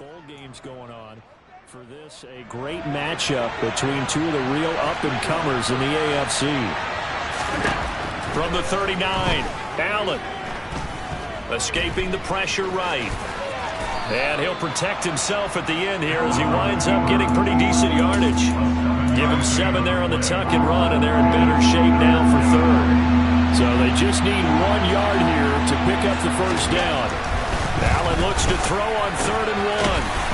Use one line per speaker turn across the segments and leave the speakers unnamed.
bowl games going on. For this, a great matchup between two of the real up-and-comers in the AFC. From the 39, Allen. Escaping the pressure right. And he'll protect himself at the end here as he winds up getting pretty decent yardage. Give him 7 there on the tuck and run, and they're in better shape now for third. So they just need 1 yard here to pick up the first down. Allen looks to throw on 3rd and 1.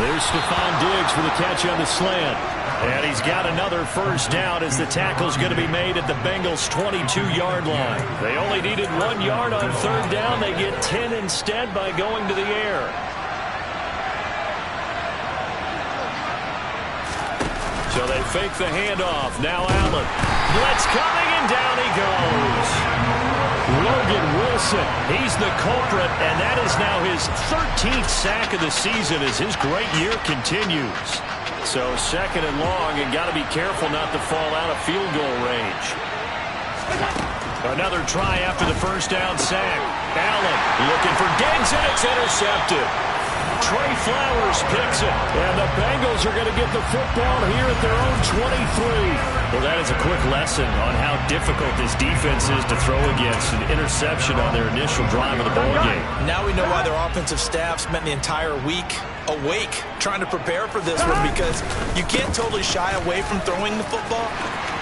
There's Stephon Diggs for the catch on the slant. And he's got another first down as the tackle's going to be made at the Bengals' 22-yard line. They only needed 1 yard on 3rd down. They get 10 instead by going to the air. So they fake the handoff. Now Allen. Blitz coming, and down he goes. Logan Wilson, he's the culprit, and that is now his 13th sack of the season as his great year continues. So 2nd and long, and got to be careful not to fall out of field goal range. Another try after the first down sack. Allen looking for Diggs, and it's intercepted. Trey Flowers picks it, and the Bengals are going to get the football here at their own 23. Well, that is a quick lesson on how difficult this defense is to throw against. An interception on their initial drive of the ball game.
Now we know why their offensive staff spent the entire week awake trying to prepare for this one, because you can't totally shy away from throwing the football,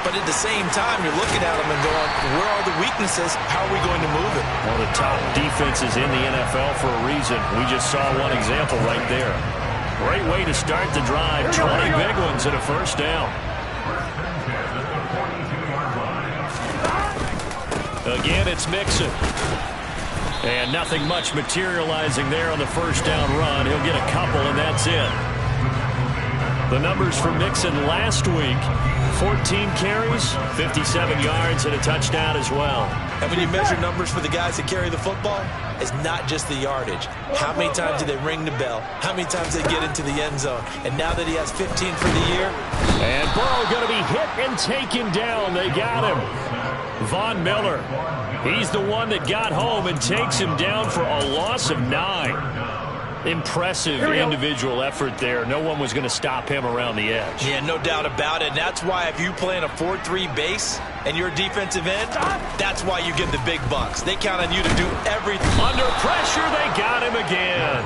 but at the same time, you're looking at them and going, where are the weaknesses? How are we going to move it?
Well, the top defenses in the NFL for a reason. We just saw one example right there. Great way to start the drive. 20 big ones and a first down. Again, it's Mixon. And nothing much materializing there on the first down run. He'll get a couple, and that's it. The numbers for Mixon last week: 14 carries, 57 yards, and a touchdown as well.
And when you measure numbers for the guys that carry the football, it's not just the yardage. How many times do they ring the bell? How many times they get into the end zone? And now that he has 15 for the year.
And Burrow going to be hit and taken down. They got him. Von Miller, he's the one that got home and takes him down for a loss of 9. Impressive individual effort there. No one was going to stop him around the edge.
Yeah, no doubt about it. And that's why if you play in a 4-3 base and you're a defensive end, that's why you get the big bucks. They count on you to do everything.
Under pressure, they got him again.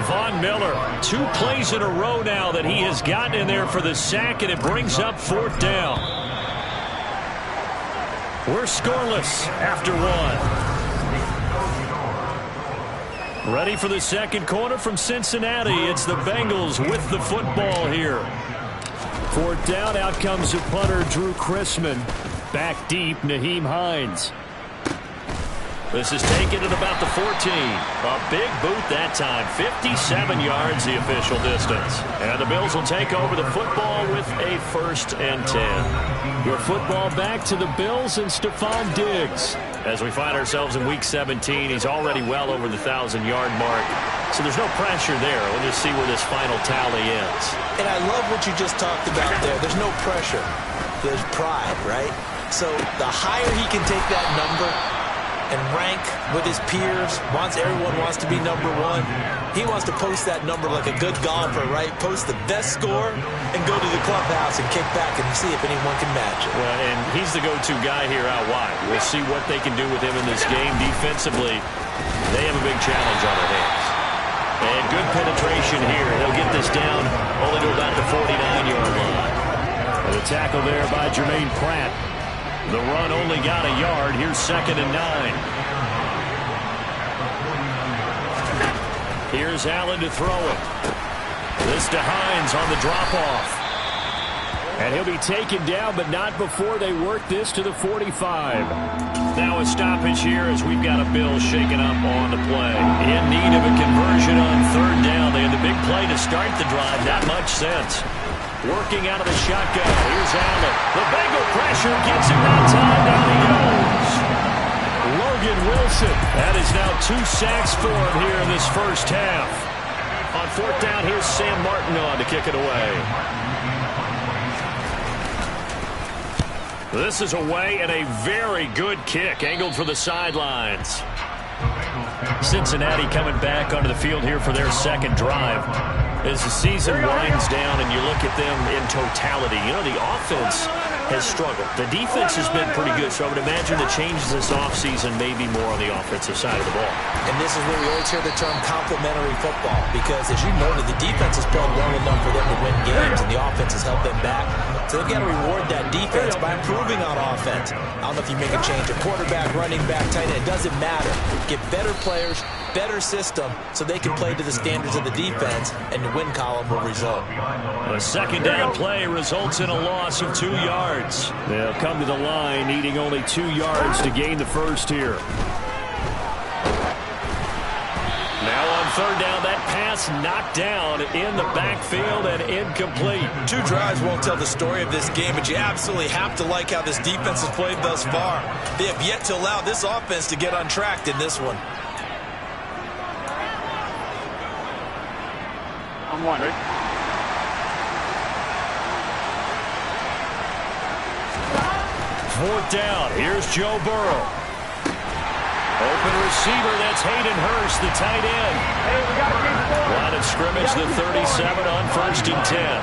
Von Miller, 2 plays in a row now that he has gotten in there for the sack, and it brings up 4th down. We're scoreless after 1. Ready for the second quarter from Cincinnati. It's the Bengals with the football here. 4th down, out comes the punter, Drew Chrisman. Back deep, Nyheim Hines. This is taken at about the 14. A big boot that time. 57 yards the official distance. And the Bills will take over the football with a 1st and 10. Your football back to the Bills and Stephon Diggs. As we find ourselves in Week 17, he's already well over the 1,000-yard mark. So there's no pressure there. We'll just see where this final tally ends.
And I love what you just talked about there. There's no pressure. There's pride, right? So the higher he can take that number and rank with his peers, everyone wants to be number 1. He wants to post that number like a good golfer, right? Post the best score and go to the clubhouse and kick back and see if anyone can match it.
Well, and he's the go-to guy here out wide. We'll see what they can do with him in this game. Defensively, they have a big challenge on their hands. And good penetration here. They'll get this down only to about the 49-yard line. And the tackle there by Jermaine Pratt. The run only got a yard. Here's 2nd and 9. Here's Allen to throw it. This to Hines on the drop-off. And he'll be taken down, but not before they work this to the 45. Now a stoppage here as we've got a Bill shaken up on the play. In need of a conversion on 3rd down. They had the big play to start the drive. Not much sense. Working out of the shotgun. Here's Allen. The Bengal pressure gets him that time. Down he goes. Logan Wilson. That is now 2 sacks for him here in this first half. On 4th down, here's Sam Martin on to kick it away. This is away and a very good kick. Angled for the sidelines. Cincinnati coming back onto the field here for their second drive. As the season winds down and you look at them in totality, you know, the offense has struggled. The defense has been pretty good, so I would imagine the changes this offseason may be more on the offensive side of the ball.
And this is where we always hear the term complementary football, because as you noted, the defense has played well enough for them to win games, and the offense has held them back. So they've got to reward that defense by improving on offense. I don't know if you make a change, a quarterback, running back, tight end, it doesn't matter. Get better players, better system, so they can play to the standards of the defense, and the win column will result.
A second down play results in a loss of 2 yards. They'll come to the line needing only 2 yards to gain the first here. Now on third down, that pass knocked down in the backfield and incomplete.
2 drives won't tell the story of this game, but you absolutely have to like how this defense has played thus far. They have yet to allow this offense to get untracked in this one.
I'm wondering.
Fourth down. Here's Joe Burrow. Open receiver. That's Hayden Hurst, the tight end.
Hey, we got a
Line of scrimmage, the 37 on 1st and 10.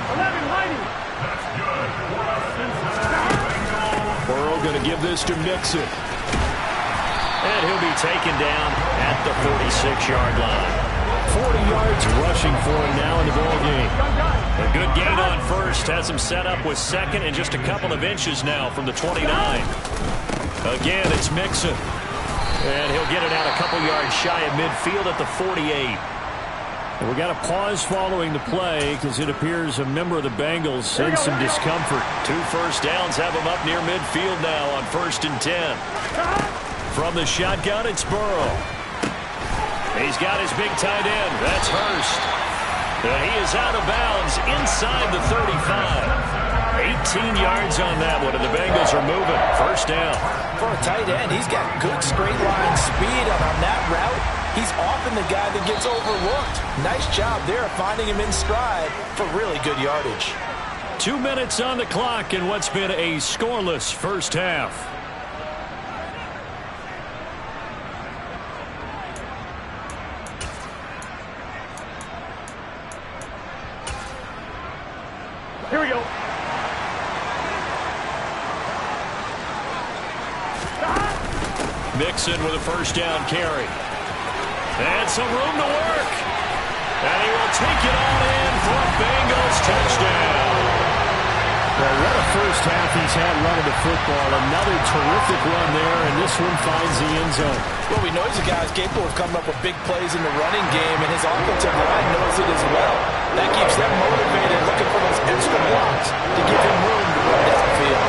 Burrow going to give this to Mixon. And he'll be taken down at the 46-yard line. 40 yards rushing for him now in the ball game. A good gain on first. Has him set up with second and just a couple of inches now from the 29. Again, it's Mixon. And he'll get it out a couple yards shy of midfield at the 48. And we got a pause following the play because it appears a member of the Bengals in some discomfort. 2 first downs have him up near midfield now on 1st and 10. From the shotgun, it's Burrow. He's got his big tight end. That's Hurst. He is out of bounds inside the 35. 18 yards on that one, and the Bengals are moving. First down.
For a tight end, he's got good straight line speed, and on that route, he's often the guy that gets overlooked. Nice job there of finding him in stride for really good yardage.
2 minutes on the clock in what's been a scoreless first half.
Here we go.
Mixon with a first down carry. And some room to work. And he will take it all in for a Bengals touchdown. Well, what a first half he's had running the football. Another terrific run there, and this one finds the end zone.
Well, we know he's a guy who's capable of coming up with big plays in the running game, and his offensive line knows it as well. That keeps them motivated, looking for those extra blocks to give him room to run downfield.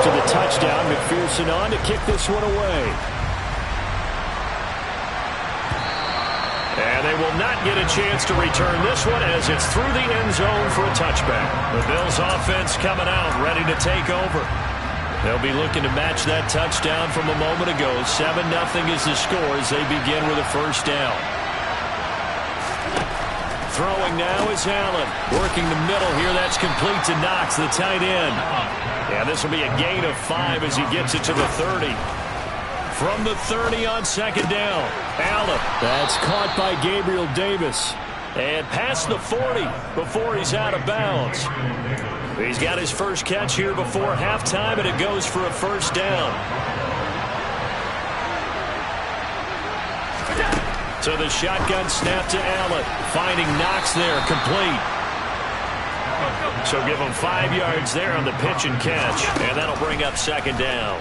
After the touchdown, McPherson on to kick this one away. And they will not get a chance to return this one as it's through the end zone for a touchback. The Bills offense coming out, ready to take over. They'll be looking to match that touchdown from a moment ago. 7-0 is the score as they begin with a first down. Throwing now is Allen. Working the middle here. That's complete to Knox, the tight end. Yeah, this will be a gain of 5 as he gets it to the 30. From the 30 on second down, Allen. That's caught by Gabriel Davis. And past the 40 before he's out of bounds. He's got his first catch here before halftime, and it goes for a first down. So the shotgun snap to Allen. Finding Knox there, complete. So give him 5 yards there on the pitch and catch, and that'll bring up second down.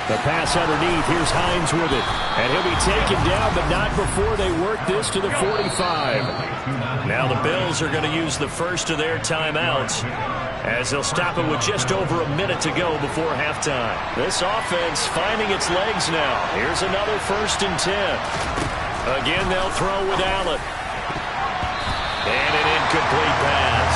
The pass underneath. Here's Hines with it. And he'll be taken down, but not before they work this to the 45. Now the Bills are going to use the first of their timeouts as they'll stop it with just over a minute to go before halftime. This offense finding its legs now. Here's another 1st and 10. Again, they'll throw with Allen. And an incomplete pass.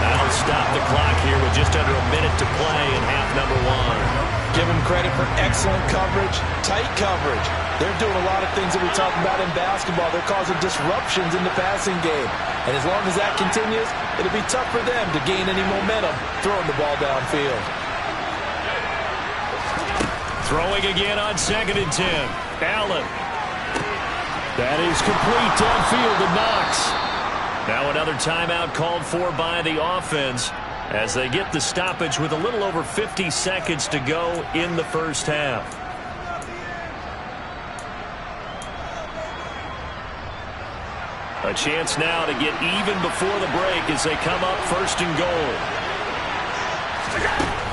That'll stop the clock here with just under a minute to play in half number 1.
Give them credit for excellent coverage, tight coverage. They're doing a lot of things that we talk about in basketball. They're causing disruptions in the passing game. And as long as that continues, it'll be tough for them to gain any momentum throwing the ball downfield. Throwing again on 2nd and 10. Allen.
That is complete downfield to Knox. Now another timeout called for by the offense as they get the stoppage with a little over 50 seconds to go in the first half. A chance now to get even before the break as they come up first and goal.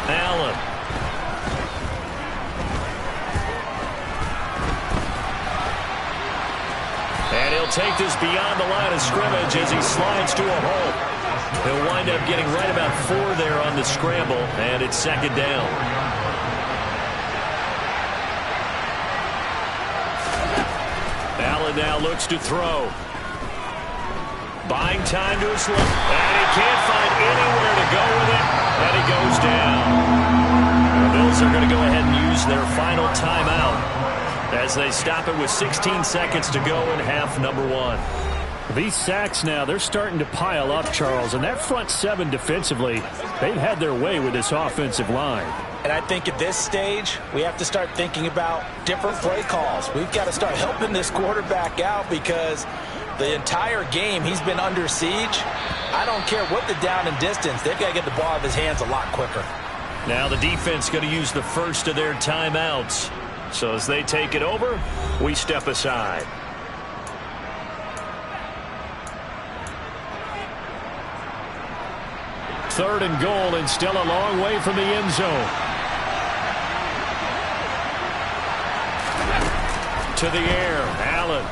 Allen. And he'll take this beyond the line of scrimmage as he slides to a hole. He'll wind up getting right about 4 there on the scramble, and it's second down. Allen now looks to throw. Buying time to his left, and he can't find anywhere to go with it, and he goes down. The Bills are going to go ahead and use their final timeout as they stop it with 16 seconds to go in half number 1.
These sacks now, they're starting to pile up, Charles, and that front 7 defensively, they've had their way with this offensive line.
And I think at this stage, we have to start thinking about different play calls. We've got to start helping this quarterback out because the entire game he's been under siege. I don't care what the down and distance. They've got to get the ball out of his hands a lot quicker.
Now the defense going to use the first of their timeouts. So as they take it over, we step aside. Third and goal, and still a long way from the end zone. To the air, Allen.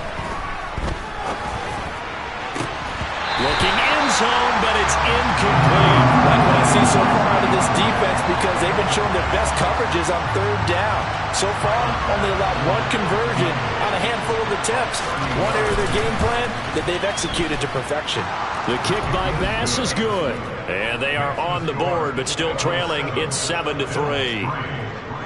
Looking end zone, but it's incomplete.
Like what I see so far out of this defense because they've been showing their best coverages on third down. So far, only allowed 1 conversion on a handful of attempts. One area of their game plan that they've executed to perfection.
The kick by Bass is good. And they are on the board, but still trailing. It's 7-3.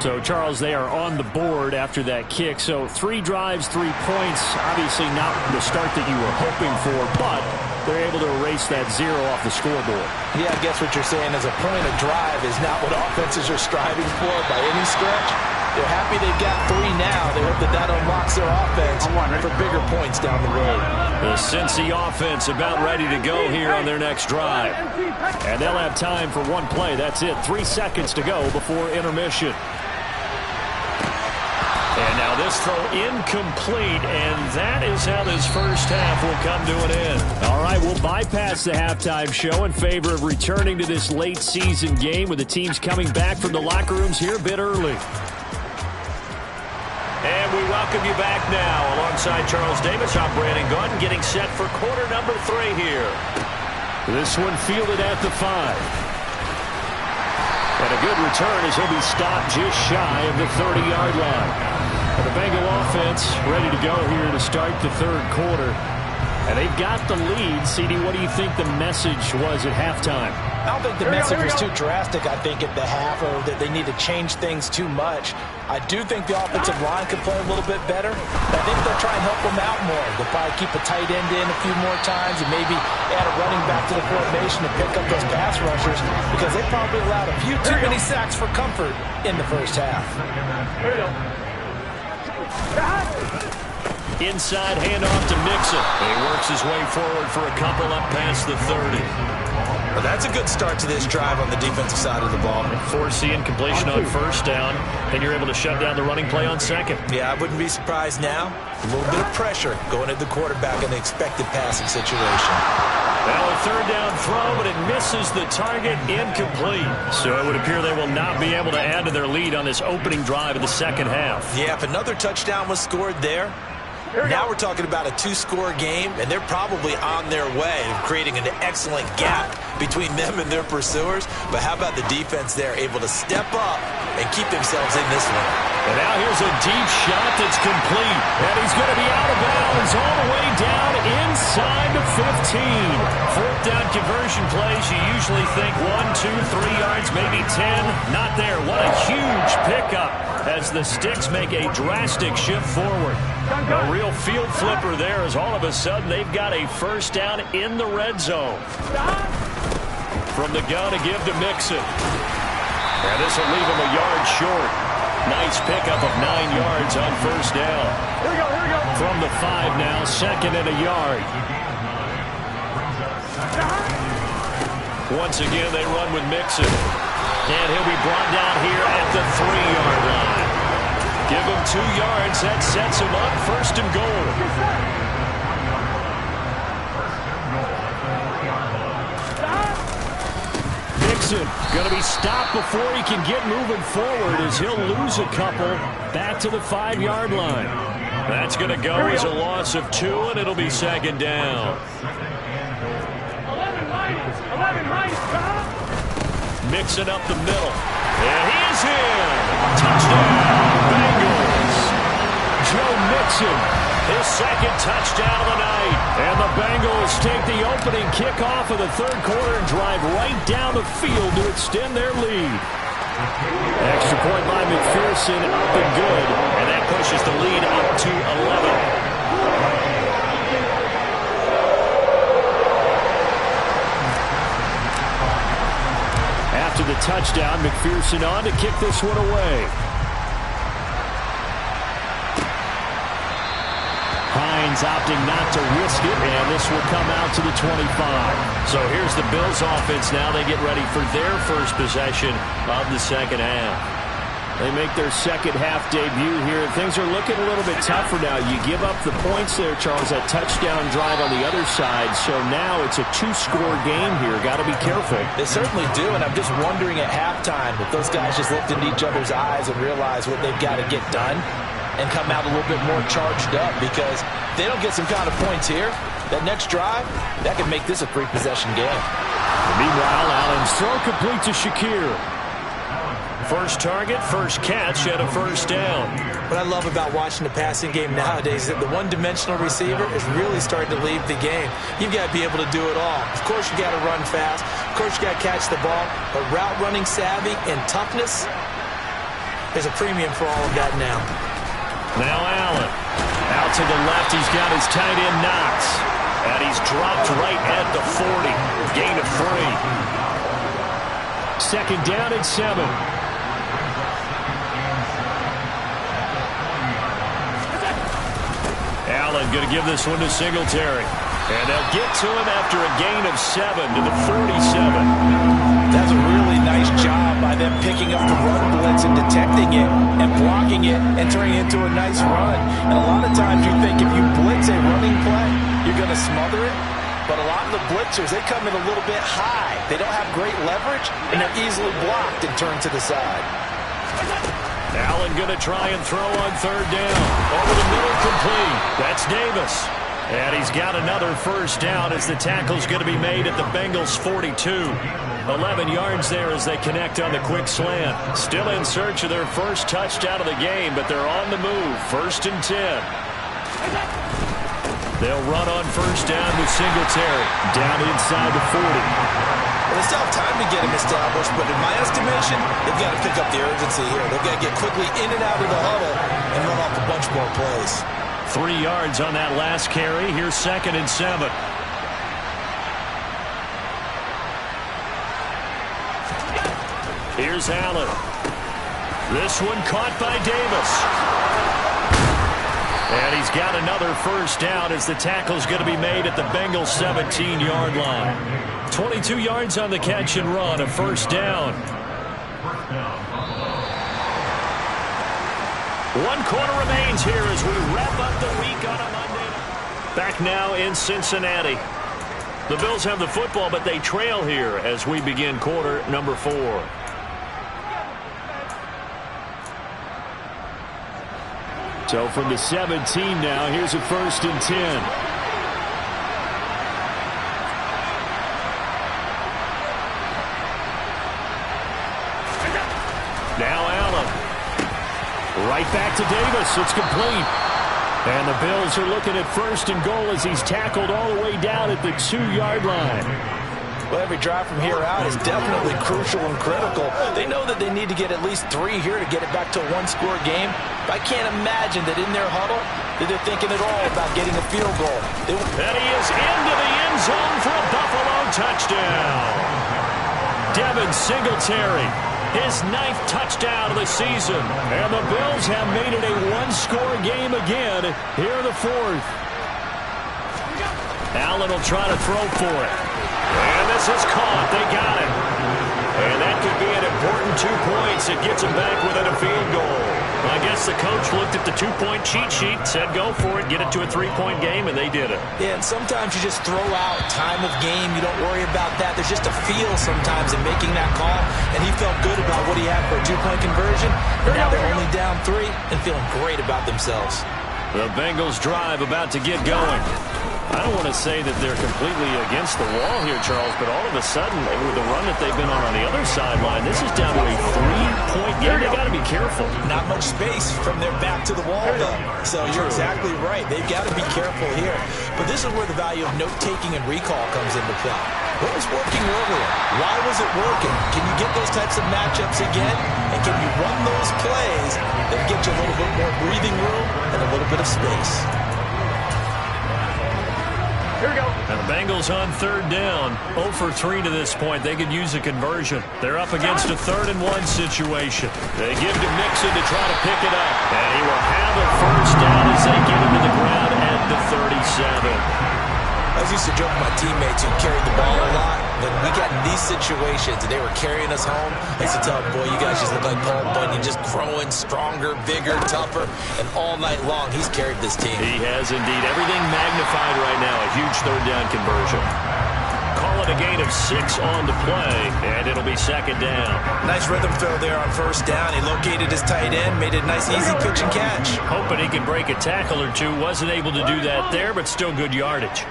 So, Charles, they are on the board after that kick. So 3 drives, 3 points. Obviously not the start that you were hoping for, but they're able to erase that 0 off the scoreboard.
Yeah, I guess what you're saying is a point of drive is not what offenses are striving for by any stretch. They're happy they've got 3 now. They hope that that unlocks their offense for bigger points down the road.
The Cincy offense about ready to go here on their next drive.
And they'll have time for 1 play. That's it. 3 seconds to go before intermission.
And now this throw incomplete, and that is how this first half will come to an end.
All right, we'll bypass the halftime show in favor of returning to this late season game with the teams coming back from the locker rooms here a bit early.
And we welcome you back now alongside Charles Davis. I'm Brandon Gordon getting set for quarter number 3 here.
This one fielded at the 5. And a good return as he'll be stopped just shy of the 30-yard line. And the Bengal offense ready to go here to start the third quarter. And they've got the lead. CD, what do you think the message was at halftime?
I don't think the message was too drastic, I think, at the half, or that they need to change things too much. I do think the offensive line could play a little bit better. I think they'll try and help them out more. They'll probably keep a tight end in a few more times and maybe add a running back to the formation to pick up those pass rushers because they probably allowed a few too many sacks for comfort in the first half.
Here we go.
Inside handoff to Mixon. He works his way forward for a couple up past the 30.
Well, that's a good start to this drive on the defensive side of the ball.
Forcing incompletion on first down, and you're able to shut down the running play on second.
Yeah, I wouldn't be surprised now. A little bit of pressure going at the quarterback in the expected passing situation.
Now a third down throw, but it misses the target, incomplete. So it would appear they will not be able to add to their lead on this opening drive of the second half.
Yeah, if another touchdown was scored there, now we're talking about a 2-score game, and they're probably on their way of creating an excellent gap between them and their pursuers. But how about the defense there able to step up and keep themselves in this one?
And now here's a deep shot that's complete. And he's going to be out of bounds all the way down inside the 15. Fourth down conversion plays, you usually think 1, 2, 3 yards, maybe 10. Not there. What a huge pickup as the Sticks make a drastic shift forward. A real field flipper there as all of a sudden they've got a first down in the red zone. From the gun to give to Mixon. And this will leave him a yard short. Nice pickup of 9 yards on first down.
Here we go, here we go.
From the 5 now, 2nd and a yard. Once again, they run with Mixon. And he'll be brought down here at the 3-yard line. Give him 2 yards. That sets him up 1st and goal. Mixon going to be stopped before he can get moving forward as he'll lose a couple back to the 5-yard line. That's going to go as a loss of 2, and it'll be 2nd down.
11
Mixing up the middle. And he is in. Touchdown, Bengals. Joe Mixon, his 2nd touchdown of the night. And the Bengals take the opening kickoff of the 3rd quarter and drive right down the field to extend their lead. Extra point by McPherson, up and good. And that pushes the lead up to 11. After the touchdown, McPherson on to kick this one away. Hines opting not to risk it, and this will come out to the 25. So here's the Bills offense now. They get ready for their first possession of the 2nd half. They make their 2nd half debut here. Things are looking a little bit tougher now. You give up the points there, Charles, that touchdown drive on the other side. So now it's a 2-score game here. Got to be careful.
They certainly do, and I'm just wondering at halftime if those guys just looked into each other's eyes and realized what they've got to get done and come out a little bit more charged up, because if they don't get some kind of points here, that next drive, that could make this a 3-possession game.
Meanwhile, Allen's throw complete to Shakir. First target, first catch, and a 1st down.
What I love about watching the passing game nowadays is that the one-dimensional receiver is really starting to leave the game. You've got to be able to do it all. Of course, you got to run fast. Of course, you got to catch the ball. But route running savvy and toughness, there's a premium for all of that now.
Now Allen. Out to the left, he's got his tight end Knox. And he's dropped right at the 40. Gain of 3. 2nd down and 7. Allen going to give this one to Singletary. And they'll get to him after a gain of 7 to the 47.
That's a really nice job by them picking up the run blitz and detecting it and blocking it and turning it into a nice run. And a lot of times you think if you blitz a running play, you're going to smother it. But a lot of the blitzers, they come in a little bit high. They don't have great leverage, and they're easily blocked and turned to the side.
Allen going to try and throw on 3rd down. Over the middle, complete. That's Davis. And he's got another 1st down as the tackle's going to be made at the Bengals' 42. 11 yards there as they connect on the quick slant. Still in search of their first touchdown of the game, but they're on the move. 1st and 10. They'll run on 1st down with Singletary. Down inside the 40.
Well, they still have time to get him established, but in my estimation, they've got to pick up the urgency here. They've got to get quickly in and out of the huddle and run off a bunch more plays.
3 yards on that last carry. Here's 2nd and 7. Here's Allen. This one caught by Davis. And he's got another 1st down as the tackle's going to be made at the Bengals' 17-yard line. 22 yards on the catch and run, a 1st down. 1 quarter remains here as we wrap up the week on a Monday. Back now in Cincinnati. The Bills have the football, but they trail here as we begin quarter number 4. So from the 17 now, here's a 1st and 10. Now Allen. Right back to Davis. It's complete. And the Bills are looking at 1st and goal as he's tackled all the way down at the 2-yard line.
Well, every drive from here out is definitely crucial and critical. They know that they need to get at least 3 here to get it back to a 1-score game. But I can't imagine that in their huddle that they're thinking at all about getting a field goal.
And he is into the end zone for a Buffalo touchdown. Devin Singletary his 9th touchdown of the season. And the Bills have made it a one-score game again here in the 4th. Allen will try to throw for it. And this is caught. They got it. And that could be an important 2 points. It gets them back within a field goal. I guess the coach looked at the 2-point cheat sheet, said go for it, get it to a 3-point game, and they did it.
Yeah, and sometimes you just throw out time of game. You don't worry about that. There's just a feel sometimes in making that call, and he felt good about what he had for a 2-point conversion. And now they're only down 3 and feeling great about themselves.
The Bengals drive about to get going. I don't want to say that they're completely against the wall here, Charles, but all of a sudden, with the run that they've been on the other sideline, this is down to a 3-point game. They've got to be careful.
Not much space from their back to the wall, though. So you're exactly right. They've got to be careful here. But this is where the value of note-taking and recall comes into play. What was working earlier? Why was it working? Can you get those types of matchups again? And can you run those plays that get you a little bit more breathing room and a little bit of space?
Here we go.
And the Bengals on 3rd down. 0 for 3 to this point. They could use a conversion. They're up against a 3rd and 1 situation. They give to Mixon to try to pick it up. And he will have a 1st down as they get him to the ground at the 37.
I used to joke with my teammates who carried the ball a lot. When we got in these situations and they were carrying us home, I used to tell them, boy, you guys just look like Paul Bunyan, just growing stronger, bigger, tougher. And all night long, he's carried this team.
He has indeed. Everything magnified right now. A huge 3rd down conversion. Call it a gain of 6 on the play, and it'll be 2nd down.
Nice rhythm throw there on 1st down. He located his tight end, made it a nice, easy pitch and catch.
Hoping he could break a tackle or two. Wasn't able to do that there, but still good yardage.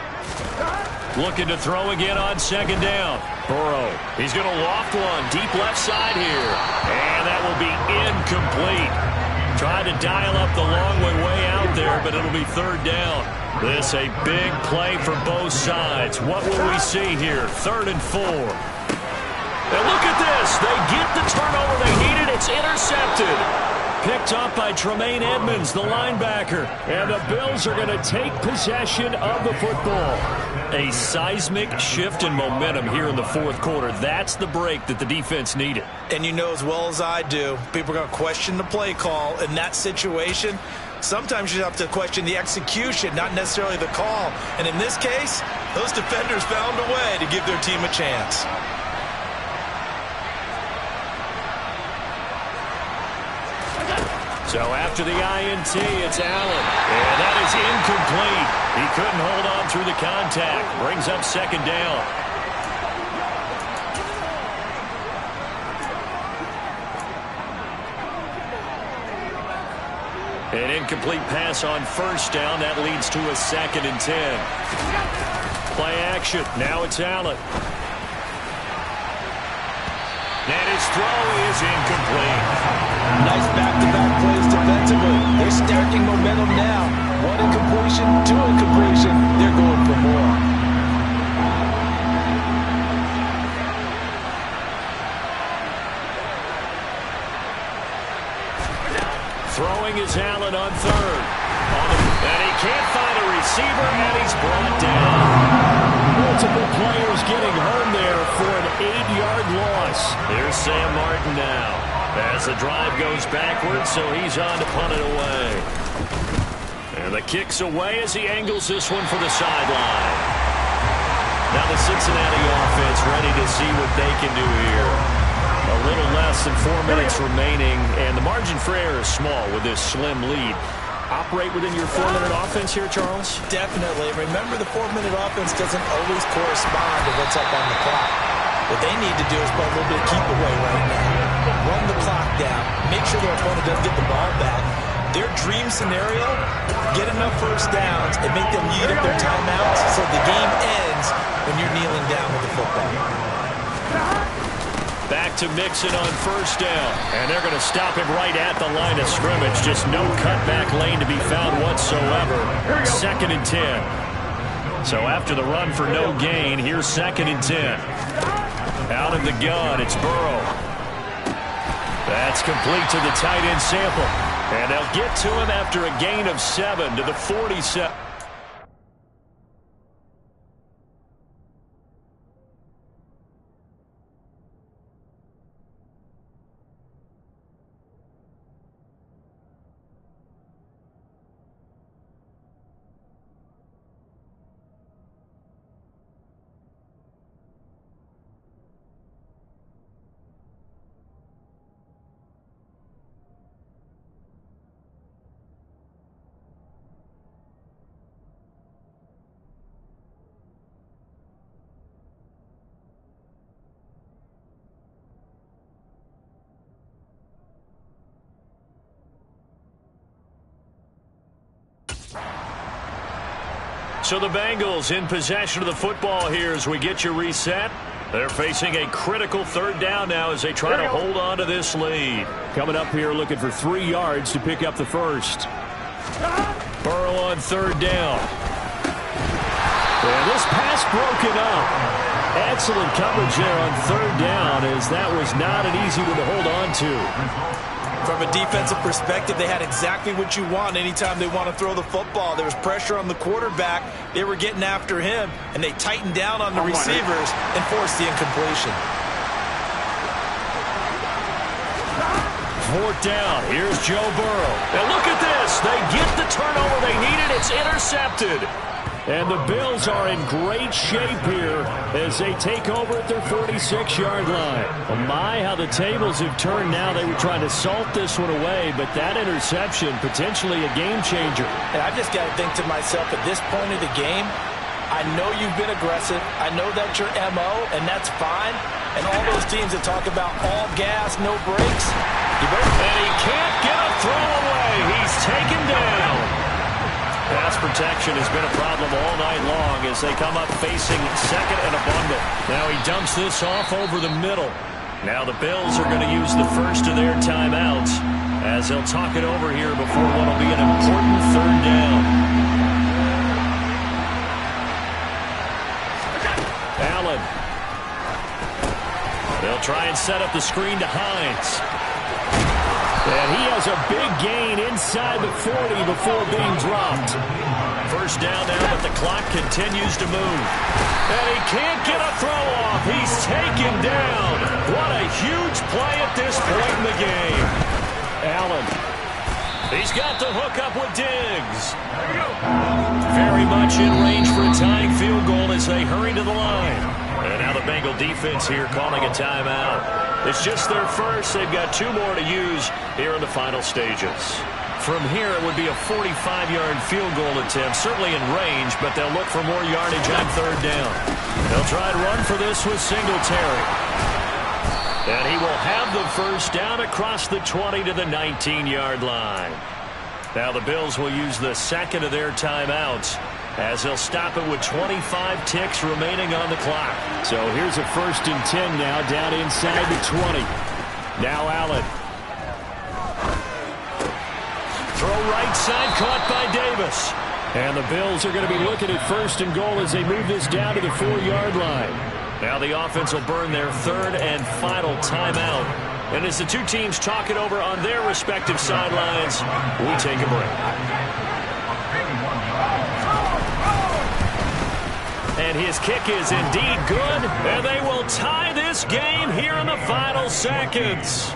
Looking to throw again on 2nd down. Burrow. He's going to loft one deep left side here. And that will be incomplete. Tried to dial up the long way out there, but it'll be 3rd down. This a big play for both sides. What will we see here? 3rd and 4. And look at this. They get the turnover they needed. It's intercepted. Picked up by Tremaine Edmonds, the linebacker. And the Bills are going to take possession of the football. A seismic shift in momentum here in the 4th quarter. That's the break that the defense needed.
And you know as well as I do, people are going to question the play call in that situation. Sometimes you have to question the execution, not necessarily the call. And in this case, those defenders found a way to give their team a chance.
So after the INT, it's Allen. And that is incomplete. He couldn't hold on through the contact. Brings up 2nd down. An incomplete pass on 1st down. That leads to a 2nd and 10. Play action. Now it's Allen. And his throw is incomplete.
Nice back-to-back plays defensively. They're stacking momentum now. 1 incompletion, 2 incompletion. They're going for more.
Throwing is Allen on 3rd. And he can't find a receiver, and he's brought down. Multiple players getting home there for an 8-yard loss. Here's Sam Martin now. As the drive goes backwards, so he's on to punt it away. And the kick's away as he angles this one for the sideline. Now the Cincinnati offense ready to see what they can do here. A little less than 4 minutes remaining, and the margin for error is small with this slim lead. Operate within your 4-minute offense here, Charles?
Definitely. Remember, the 4-minute offense doesn't always correspond to what's up on the clock. What they need to do is play a little bit of keep away right now. Run the clock down. Make sure their opponent doesn't get the ball back. Their dream scenario, get enough 1st downs and make them eat up their timeouts so the game ends when you're kneeling down with the football.
Back to Mixon on 1st down. And they're going to stop him right at the line of scrimmage. Just no cutback lane to be found whatsoever. 2nd and 10. So after the run for no gain, here's 2nd and 10. Out of the gun, it's Burrow. That's complete to the tight end sample. And they'll get to him after a gain of 7 to the 47. So the Bengals in possession of the football here as we get you reset. They're facing a critical third down now as they try to hold on to this lead.
Coming up here looking for 3 yards to pick up the first.
Burrow on third down.
And this pass broken up. Excellent coverage there on third down as that was not an easy one to hold on to.
From a defensive perspective, they had exactly what you want anytime they want to throw the football. There was pressure on the quarterback. They were getting after him, and they tightened down on the receivers and forced the incompletion.
Fourth down. Here's Joe Burrow. And look at this. They get the turnover they needed. It's intercepted.
And the Bills are in great shape here as they take over at their 46-yard line. Oh my, how the tables have turned now. They were trying to salt this one away, but that interception, potentially a game changer.
And I just got to think to myself, at this point of the game, I know you've been aggressive. I know that's your MO, and that's fine. And all those teams that talk about all gas, no brakes.
And he can't get a throw away. He's taken down. Pass protection has been a problem all night long as they come up facing second and a bundle. Now he dumps this off over the middle. Now the Bills are going to use the first of their timeouts as they'll talk it over here before what will be an important third down.
Allen.
They'll try and set up the screen to Hines.
And he has a big gain inside the 40 before being dropped.
First down now, but the clock continues to move. And he can't get a throw off. He's taken down. What a huge play at this point in the game.
Allen.
He's got the hook up with Diggs. Very much in range for a tying field goal as they hurry to the line. And now the Bengal defense here calling a timeout. It's just their first. They've got 2 more to use here in the final stages. From here, it would be a 45-yard field goal attempt, certainly in range, but they'll look for more yardage on third down. They'll try and run for this with Singletary. And he will have the first down across the 20 to the 19-yard line. Now the Bills will use the second of their timeouts as they'll stop it with 25 ticks remaining on the clock.
So here's a 1st and 10 now down inside the 20. Now Allen.
Throw right side caught by Davis.
And the Bills are going to be looking at 1st and goal as they move this down to the 4-yard line.
Now the offense will burn their 3rd and final timeout. And as the 2 teams talk it over on their respective sidelines, we take a break. And his kick is indeed good, and they will tie this game here in the final seconds.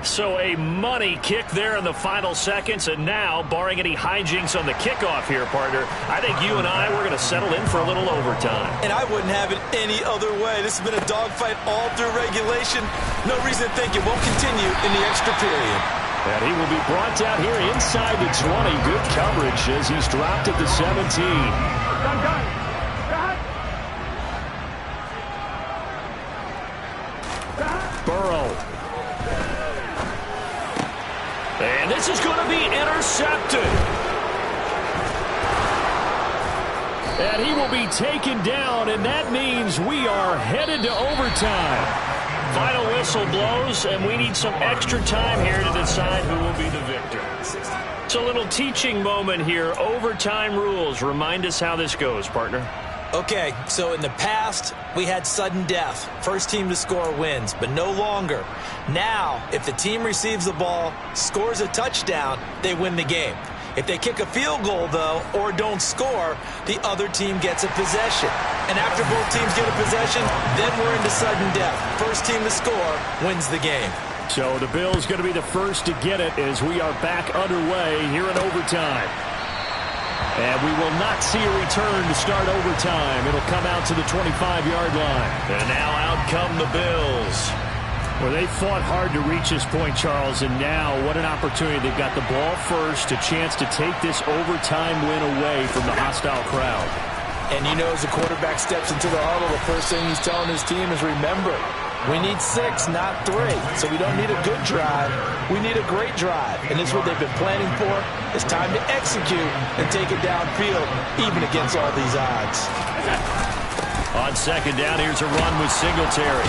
So a money kick there in the final seconds, and now, barring any hijinks on the kickoff here, partner, I think you and I, we're going to settle in for a little overtime.
And I wouldn't have it any other way. This has been a dogfight all through regulation. No reason to think it won't continue in the extra period.
And he will be brought down here inside the 20. Good coverage as he's dropped at the 17.
Done.
Burrow.
And this is going to be intercepted.
And he will be taken down, and that means we are headed to overtime.
Final whistle blows, and we need some extra time here to decide who will be the victor. It's a little teaching moment here. Overtime rules. Remind us how this goes, partner.
Okay, so in the past, we had sudden death. First team to score wins, but no longer. Now, if the team receives the ball, scores a touchdown, they win the game. If they kick a field goal, though, or don't score, the other team gets a possession. And after both teams get a possession, then we're into sudden death. First team to score wins the game.
So the Bills going to be the first to get it as we are back underway here in overtime. And we will not see a return to start overtime. It'll come out to the 25-yard line.
And now out come the Bills.
Well, they fought hard to reach this point, Charles, and now what an opportunity. They've got the ball first, a chance to take this overtime win away from the hostile crowd.
And you know, as the quarterback steps into the huddle, the first thing he's telling his team is, remember, We need 6, not 3. So we don't need a good drive. We need a great drive. And this is what they've been planning for. It's time to execute and take it downfield, even against all these odds.
On second down, here's a run with Singletary.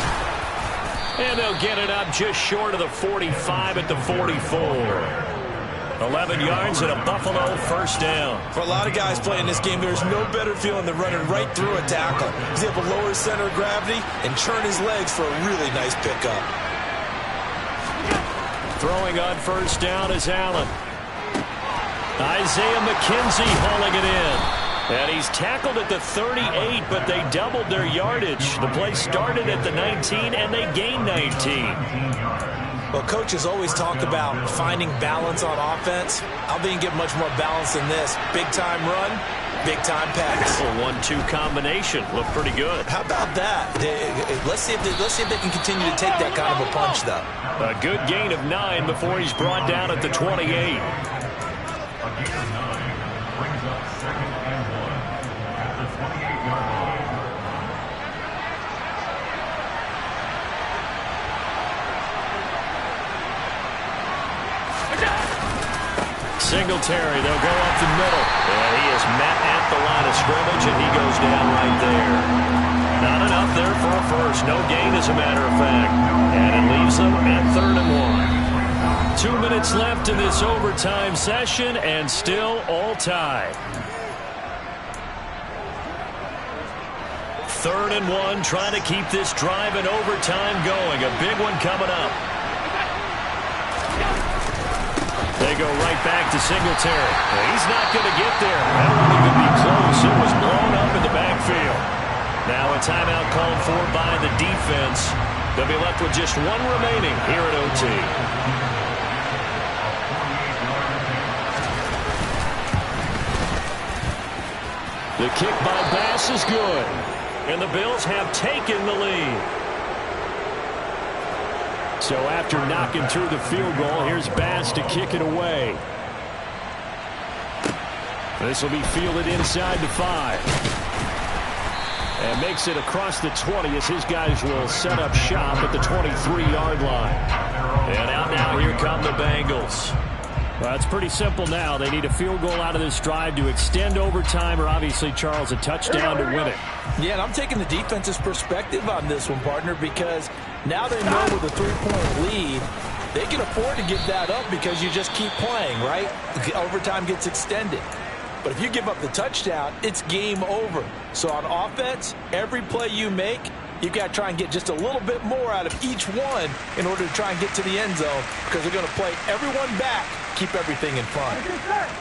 And they'll get it up just short of the 45 at the 44. 11 yards and a Buffalo first down.
For a lot of guys playing this game, there's no better feeling than running right through a tackle. He's able to lower his center of gravity and churn his legs for a really nice pickup.
Throwing on first down is Allen. Isaiah McKenzie hauling it in. And he's tackled at the 38, but they doubled their yardage. The play started at the 19, and they gained 19.
Well, coaches always talk about finding balance on offense. I think you get much more balance than this. Big-time run, big-time pass.
A 1-2 combination. Looked pretty good.
How about that? Let's see if they can continue to take that kind of a punch, though.
A good gain of 9 before he's brought down at the 28. Singletary, they'll go up the middle. And he is met at the line of scrimmage, and he goes down right there. Not enough there for a first. No gain, as a matter of fact. And it leaves them at 3rd and 1. 2 minutes left in this overtime session, and still all tied. 3rd and 1, trying to keep this drive in overtime going. A big one coming up. They go right back to Singletary. He's not going to get there. That won't even be close. It was blown up in the backfield. Now a timeout called for by the defense. They'll be left with just 1 remaining here at OT. The kick by Bass is good. And the Bills have taken the lead. So after knocking through the field goal, here's Bass to kick it away. This will be fielded inside the 5. And makes it across the 20 as his guys will set up shop at the 23-yard line. And out now, here come the Bengals. Well, it's pretty simple now. They need a field goal out of this drive to extend overtime, or obviously, Charles, a touchdown to win it.
Yeah, and I'm taking the defense's perspective on this one, partner, because now they know with a 3-point lead, they can afford to give that up because you just keep playing, right? Overtime gets extended. But if you give up the touchdown, it's game over. So on offense, every play you make, you've got to try and get just a little bit more out of each one in order to try and get to the end zone, because they're going to play everyone back, keep everything in front.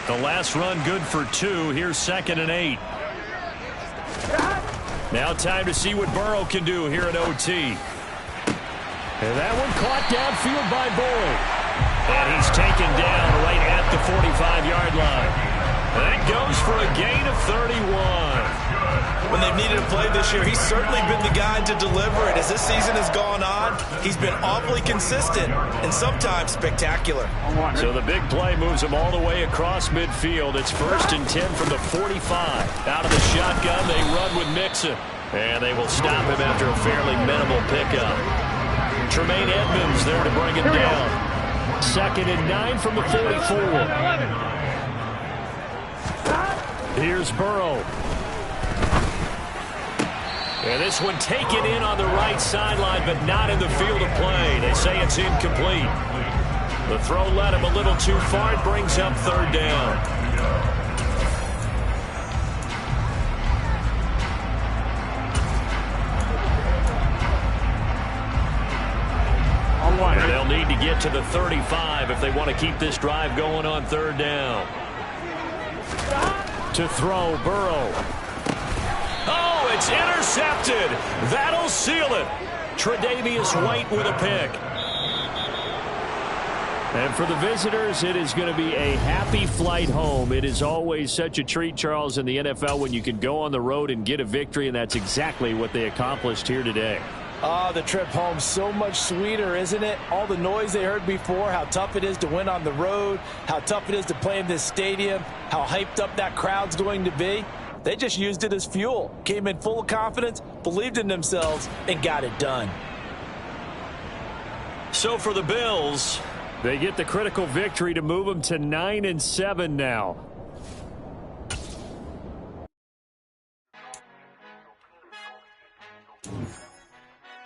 The last run good for 2. Here's 2nd and 8. Now time to see what Burrow can do here at OT. And that one caught downfield by Boyd. And he's taken down right at the 45-yard line. That goes for a gain of 31.
When they've needed a play this year, he's certainly been the guy to deliver it. As this season has gone on, he's been awfully consistent and sometimes spectacular.
So the big play moves him all the way across midfield. It's 1st and 10 from the 45. Out of the shotgun, they run with Mixon. And they will stop him after a fairly minimal pickup. Tremaine Edmonds there to bring him down. 2nd and 9 from the 44. Here's Burrow. And this one taken in on the right sideline, but not in the field of play. They say it's incomplete. The throw led him a little too far. It brings up 3rd down. And they'll need to get to the 35 if they want to keep this drive going on 3rd down. To throw, Burrow. Oh, it's intercepted. That'll seal it. Tre'Davious White with a pick. And for the visitors, it is going to be a happy flight home. It is always such a treat, Charles, in the NFL when you can go on the road and get a victory, and that's exactly what they accomplished here today.
Oh, the trip home, so much sweeter, isn't it? All the noise they heard before, how tough it is to win on the road, how tough it is to play in this stadium, how hyped up that crowd's going to be. They just used it as fuel, came in full of confidence, believed in themselves, and got it done.
So for the Bills, they get the critical victory to move them to 9-7 now.